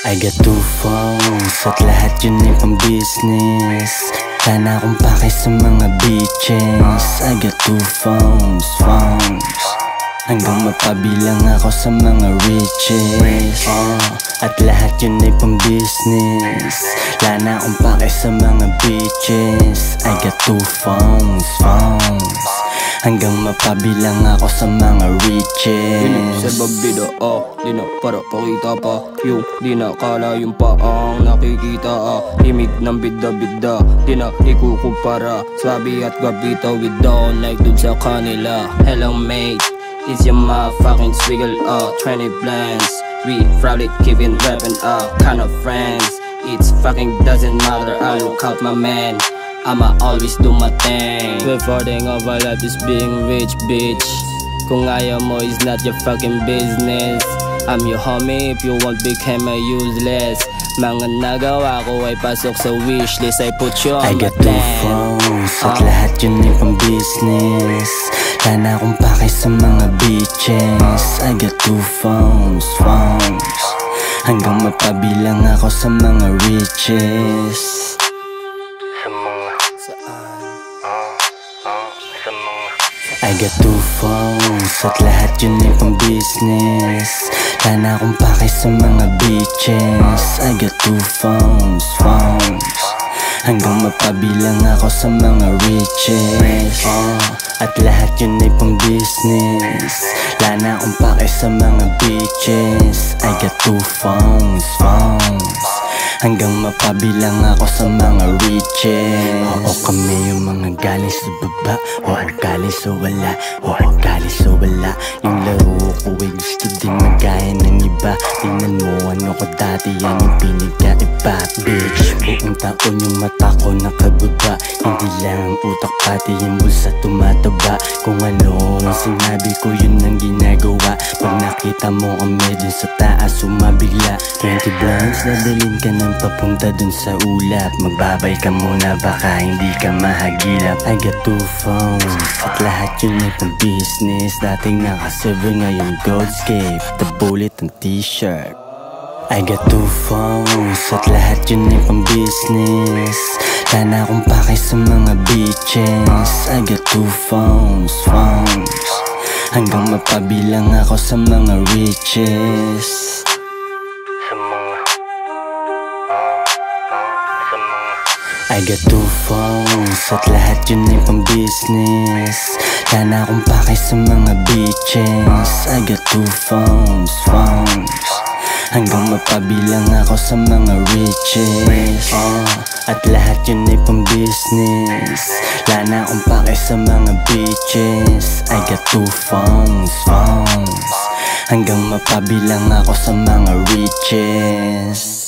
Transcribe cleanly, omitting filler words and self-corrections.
I got two phones at lahat yun ay pang business. Sana akong pake sa mga bitches. I got two phones hanggang mapabilang ako sa mga riches. At lahat yun ay pang business. Sana akong pake sa mga bitches. I got two phones hanggang mapabilang ako sa mga riches. Dinig sa babida, di na para pakita pa. Yung di na kala yung paang nakikita, himig ng bida-bida, di na ikukumpara. Swabe at gabita with down like dun sa kanila. Hello mate, it's your motherfucking swiggle, 20 blends. We proudly keeping rapping kind of friends. It's fucking doesn't matter, I look out my man, I'ma always do my thing. Before thing of our life is being rich, bitch. Kung ayaw mo is not your fucking business. I'm your homie if you won't become a useless. Mga nagawa ko ay pasok sa wishlist. I put you on I got two phones at lahat yun ay pang business. Sana akong pake sa mga bitches. I got two phones hanggang mapabilang ako sa mga riches. I got two phones at lahat yun ay pang business. Sana akong pake sa mga bitches. I got two phones hanggang mapabilang ako sa mga riches. At lahat yun ay pang business. Sana akong pake sa mga bitches. I got two phones hanggang mapabilang ako sa mga riches. Oo kami yung mga galing sa baba, oo galing sa wala, oo galing sa wala. Yung laro ko ay gusto din magaya ng iba. Tingnan mo ano ko dati, yan yung pinagkaiba. Bitch, buong taon yung mata ko nakababa. Hindi lang ang utak pati yung bulsa tumataba. Kung ano ang sinabi ko yun ang ginagawa. Pag nakita mo kami dun sa taas sumabigla. 20 blinds, dadalhin ka ng papunta dun sa ulap. Magbabay ka muna baka hindi ka mahagilap. I got two phones at lahat yun ay pang business. Dating naka-silver ngayon goldscape, the bullet and t-shirt. I got two phones at lahat yun ay pang business. Sana akong pake sa mga bitches. I got two phones hanggang mapabilang ako sa mga riches. I got two phones at lahat yun ay pang business. Sana akong pake sa mga bitches. I got two phones hanggang mapabilang ako sa mga riches. At lahat yun ay pang business. Sana akong pake sa mga bitches. I got two phones hanggang mapabilang ako sa mga riches.